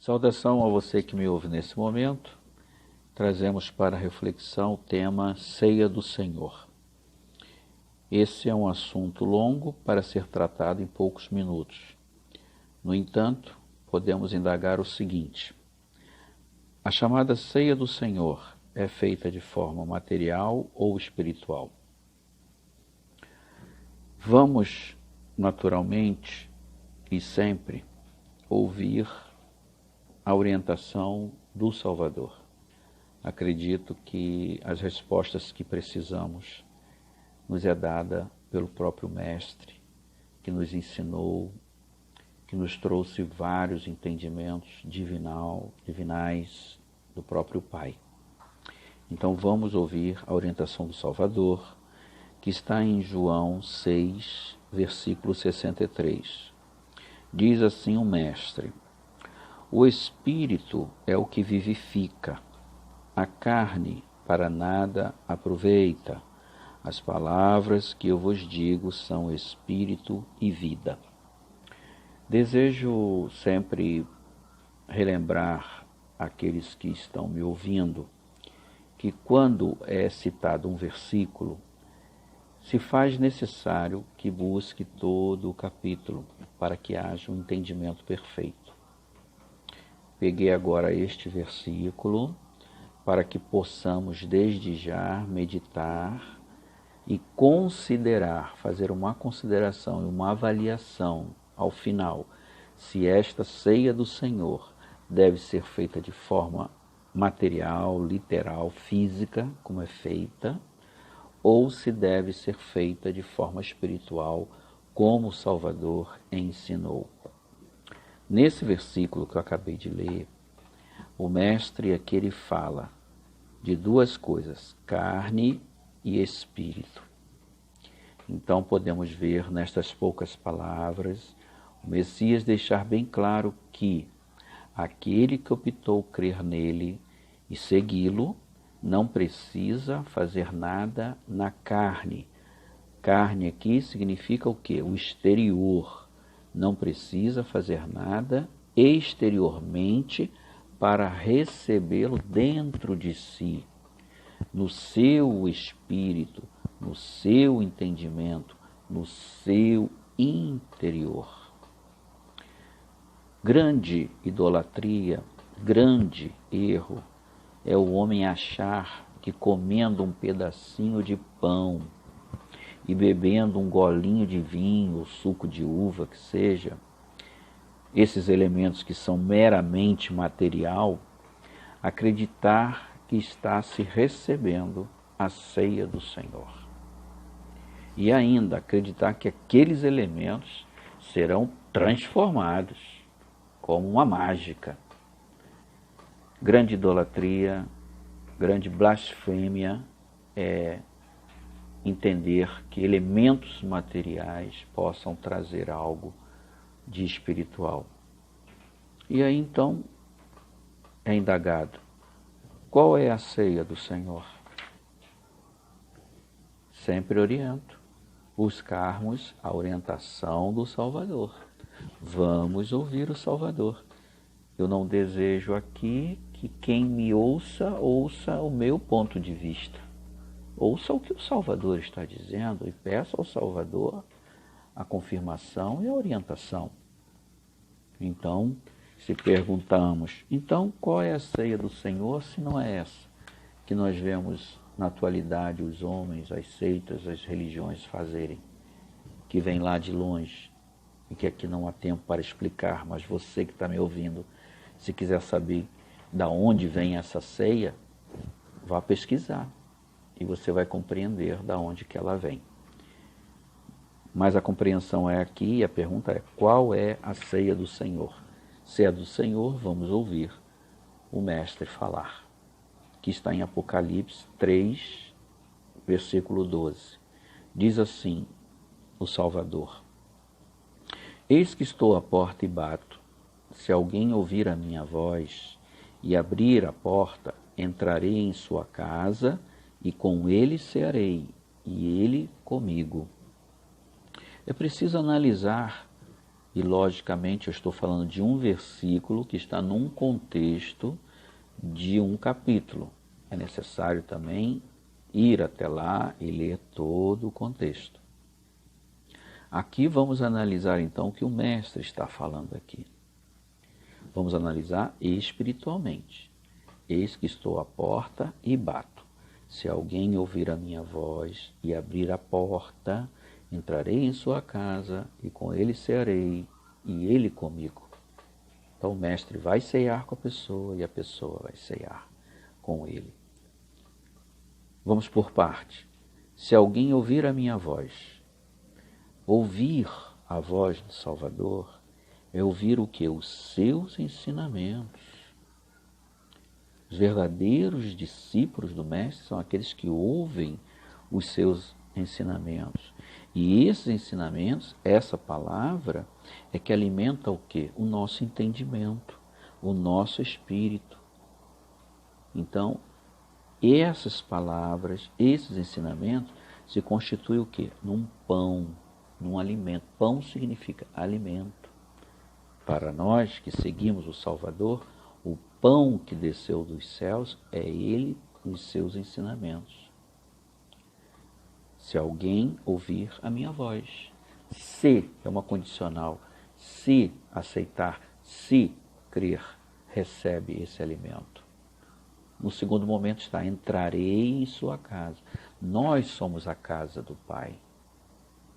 Saudação a você que me ouve nesse momento. Trazemos para reflexão o tema Ceia do Senhor. Esse é um assunto longo para ser tratado em poucos minutos. No entanto, podemos indagar o seguinte: a chamada Ceia do Senhor é feita de forma material ou espiritual? Vamos, naturalmente e sempre, ouvir a orientação do Salvador. Acredito que as respostas que precisamos nos é dada pelo próprio Mestre, que nos ensinou, que nos trouxe vários entendimentos divinais do próprio Pai. Então vamos ouvir a orientação do Salvador, que está em João 6, versículo 63. Diz assim o Mestre: o Espírito é o que vivifica, a carne para nada aproveita. As palavras que eu vos digo são Espírito e vida. Desejo sempre relembrar aqueles que estão me ouvindo que quando é citado um versículo, se faz necessário que busque todo o capítulo para que haja um entendimento perfeito. Peguei agora este versículo para que possamos desde já meditar e considerar, fazer uma consideração e uma avaliação ao final, se esta ceia do Senhor deve ser feita de forma material, literal, física, como é feita, ou se deve ser feita de forma espiritual, como o Salvador ensinou. Nesse versículo que eu acabei de ler, o Mestre aqui ele fala de duas coisas, carne e espírito. Então podemos ver nestas poucas palavras o Messias deixar bem claro que aquele que optou crer nele e segui-lo não precisa fazer nada na carne. Carne aqui significa o quê? O exterior. Não precisa fazer nada exteriormente para recebê-lo dentro de si, no seu espírito, no seu entendimento, no seu interior. Grande idolatria, grande erro é o homem achar que comendo um pedacinho de pão e bebendo um golinho de vinho ou suco de uva, que seja, esses elementos que são meramente material, acreditar que está se recebendo a ceia do Senhor. E ainda acreditar que aqueles elementos serão transformados como uma mágica. Grande idolatria, grande blasfêmia é entender que elementos materiais possam trazer algo de espiritual. E aí então é indagado: qual é a ceia do Senhor? Sempre oriento, buscarmos a orientação do Salvador. Vamos ouvir o Salvador. Eu não desejo aqui que quem me ouça o meu ponto de vista. Ouça o que o Salvador está dizendo e peça ao Salvador a confirmação e a orientação. Então, se perguntamos, então qual é a ceia do Senhor se não é essa que nós vemos na atualidade os homens, as seitas, as religiões fazerem, que vem lá de longe e que aqui não há tempo para explicar, mas você que está me ouvindo, se quiser saber da onde vem essa ceia, vá pesquisar. E você vai compreender da onde que ela vem. Mas a compreensão é aqui e a pergunta é: qual é a ceia do Senhor? Se é do Senhor, vamos ouvir o Mestre falar, que está em Apocalipse 3, versículo 12. Diz assim o Salvador: eis que estou à porta e bato. Se alguém ouvir a minha voz e abrir a porta, entrarei em sua casa e com ele cearei, e ele comigo. É preciso analisar E, logicamente, eu estou falando de um versículo que está num contexto de um capítulo. É necessário também ir até lá e ler todo o contexto. Aqui vamos analisar, então, o que o mestre está falando aqui. Vamos analisar espiritualmente. Eis que estou à porta e bato. Se alguém ouvir a minha voz e abrir a porta, entrarei em sua casa e com ele cearei e ele comigo. Então o mestre vai cear com a pessoa e a pessoa vai cear com ele. Vamos por parte. Se alguém ouvir a minha voz, ouvir a voz do Salvador, é ouvir o que? Os seus ensinamentos. Os verdadeiros discípulos do Mestre são aqueles que ouvem os seus ensinamentos. E esses ensinamentos, essa palavra, é que alimenta o quê? O nosso entendimento, o nosso espírito. Então, essas palavras, esses ensinamentos, se constituem o quê? Num pão, num alimento. Pão significa alimento. Para nós que seguimos o Salvador, o pão que desceu dos céus é ele e os seus ensinamentos. Se alguém ouvir a minha voz, se é uma condicional, se aceitar, se crer, recebe esse alimento. No segundo momento está, entrarei em sua casa. Nós somos a casa do Pai.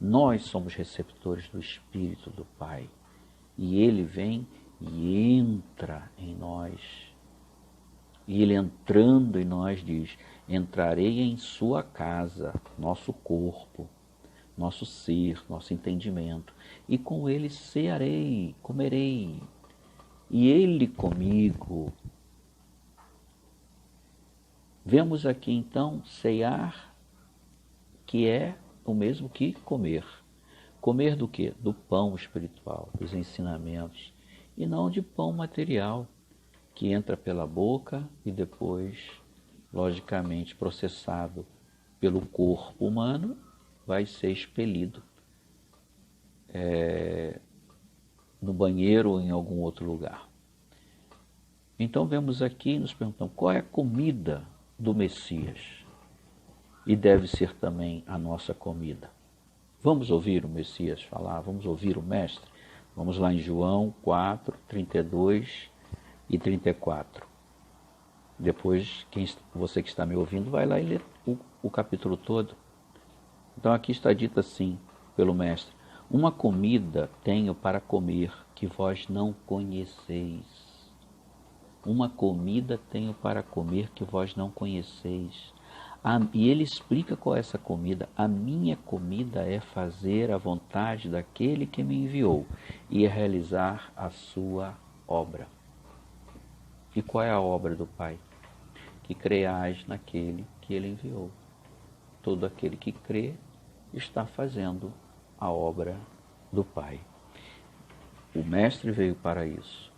Nós somos receptores do Espírito do Pai. E ele vem e entra em nós. E ele entrando em nós diz, entrarei em sua casa, nosso corpo, nosso ser, nosso entendimento. E com ele cearei, comerei. E ele comigo. Vemos aqui então cear, que é o mesmo que comer. Comer do quê? Do pão espiritual, dos ensinamentos, e não de pão material, que entra pela boca e depois, logicamente, processado pelo corpo humano, vai ser expelido no banheiro ou em algum outro lugar. Então vemos aqui e nos perguntamos, qual é a comida do Messias? E deve ser também a nossa comida. Vamos ouvir o Messias falar, vamos ouvir o Mestre. Vamos lá em João 4, 32 e 34. Depois, você que está me ouvindo, vai lá e lê o capítulo todo. Então aqui está dito assim, pelo Mestre, uma comida tenho para comer que vós não conheceis. Uma comida tenho para comer que vós não conheceis. E ele explica qual é essa comida. A minha comida é fazer a vontade daquele que me enviou e é realizar a sua obra. E qual é a obra do Pai? Que creais naquele que ele enviou. Todo aquele que crê está fazendo a obra do Pai. O Mestre veio para isso.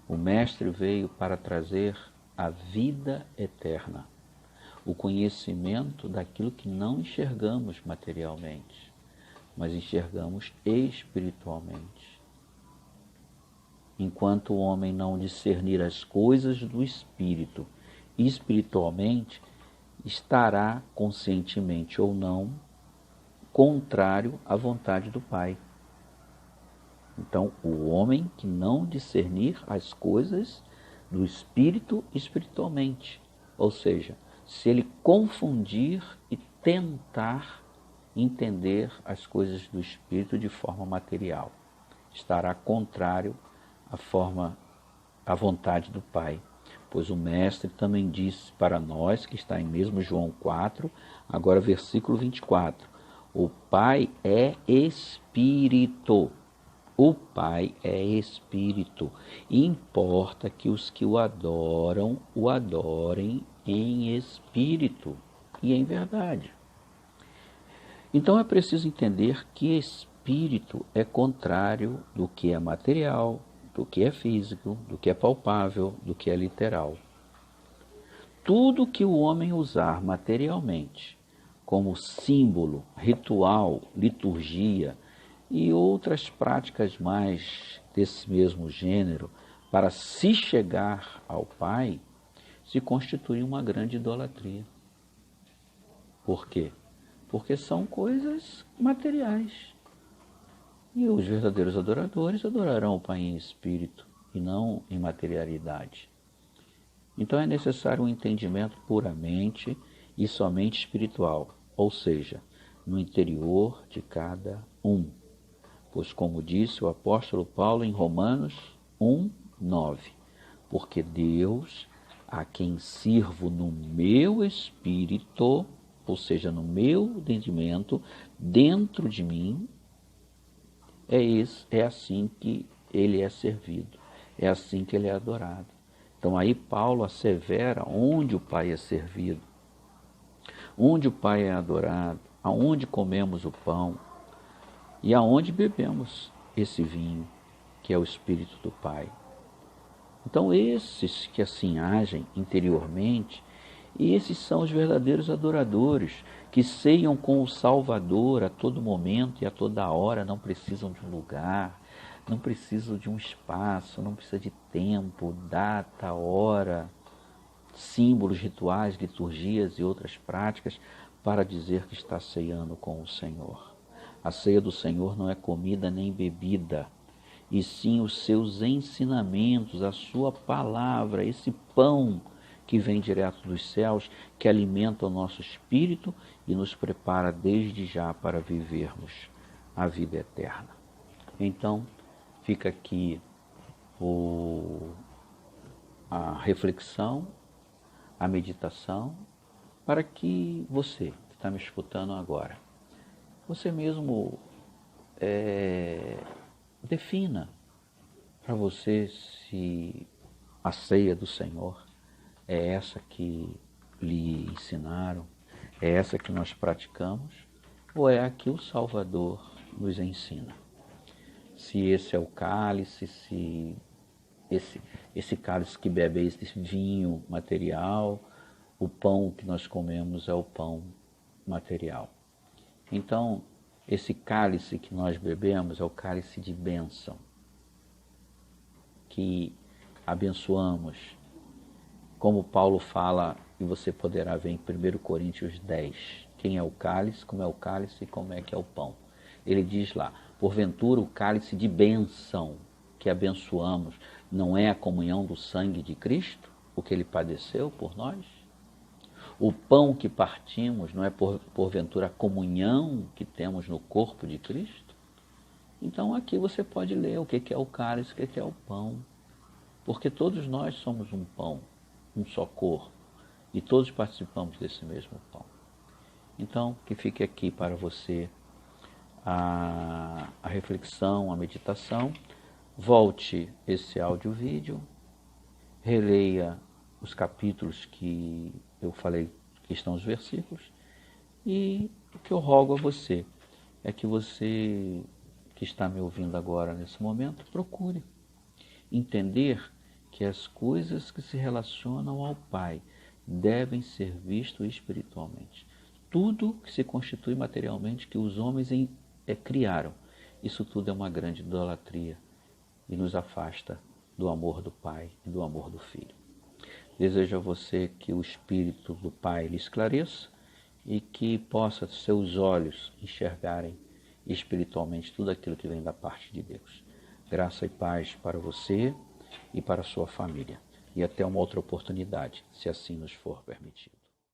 O Mestre veio para trazer a vida eterna. O conhecimento daquilo que não enxergamos materialmente, mas enxergamos espiritualmente. Enquanto o homem não discernir as coisas do Espírito, espiritualmente, estará conscientemente ou não contrário à vontade do Pai. Então, o homem que não discernir as coisas do Espírito espiritualmente, ou seja, se ele confundir e tentar entender as coisas do Espírito de forma material, estará contrário à vontade do Pai. Pois o Mestre também disse para nós, que está em mesmo João 4, agora versículo 24, o Pai é Espírito. O Pai é Espírito. E importa que os que o adorem em espírito e em verdade. Então é preciso entender que espírito é contrário do que é material, do que é físico, do que é palpável, do que é literal. Tudo que o homem usar materialmente como símbolo, ritual, liturgia, e outras práticas mais desse mesmo gênero, para se chegar ao Pai, se constitui uma grande idolatria. Por quê? Porque são coisas materiais. E os verdadeiros adoradores adorarão o Pai em espírito e não em materialidade. Então é necessário um entendimento puramente e somente espiritual, ou seja, no interior de cada um. Pois, como disse o apóstolo Paulo em Romanos 1:9, porque Deus, a quem sirvo no meu espírito, ou seja, no meu entendimento, dentro de mim, é assim que ele é servido, é assim que ele é adorado. Então aí Paulo assevera onde o Pai é servido, onde o Pai é adorado, aonde comemos o pão e aonde bebemos esse vinho, que é o Espírito do Pai. Então esses que assim agem interiormente, esses são os verdadeiros adoradores, que ceiam com o Salvador a todo momento e a toda hora, não precisam de um lugar, não precisam de um espaço, não precisa de tempo, data, hora, símbolos, rituais, liturgias e outras práticas para dizer que está ceando com o Senhor. A ceia do Senhor não é comida nem bebida, e sim os seus ensinamentos, a sua palavra, esse pão que vem direto dos céus, que alimenta o nosso espírito e nos prepara desde já para vivermos a vida eterna. Então, fica aqui a reflexão, a meditação, para que você, que está me escutando agora, você mesmo defina para você se a ceia do Senhor é essa que lhe ensinaram, é essa que nós praticamos, ou é a que o Salvador nos ensina. Se esse é o cálice, se esse cálice que bebe é esse vinho material, o pão que nós comemos é o pão material. Então, esse cálice que nós bebemos é o cálice de bênção, que abençoamos, como Paulo fala, e você poderá ver em 1 Coríntios 10, quem é o cálice, como é o cálice e como é que é o pão. Ele diz lá, porventura o cálice de bênção que abençoamos não é a comunhão do sangue de Cristo, o que ele padeceu por nós? O pão que partimos não é porventura a comunhão que temos no corpo de Cristo? Então aqui você pode ler o que é o cálice, o que é o pão, porque todos nós somos um pão, um só corpo, e todos participamos desse mesmo pão. Então, que fique aqui para você a reflexão, a meditação. Volte esse áudio-vídeo, releia os capítulos que eu falei, que estão os versículos, e o que eu rogo a você é que você que está me ouvindo agora nesse momento, procure entender que as coisas que se relacionam ao Pai devem ser vistas espiritualmente. Tudo que se constitui materialmente que os homens criaram, isso tudo é uma grande idolatria e nos afasta do amor do Pai e do amor do Filho. Desejo a você que o Espírito do Pai lhe esclareça e que possa seus olhos enxergarem espiritualmente tudo aquilo que vem da parte de Deus. Graça e paz para você e para a sua família. E até uma outra oportunidade, se assim nos for permitido.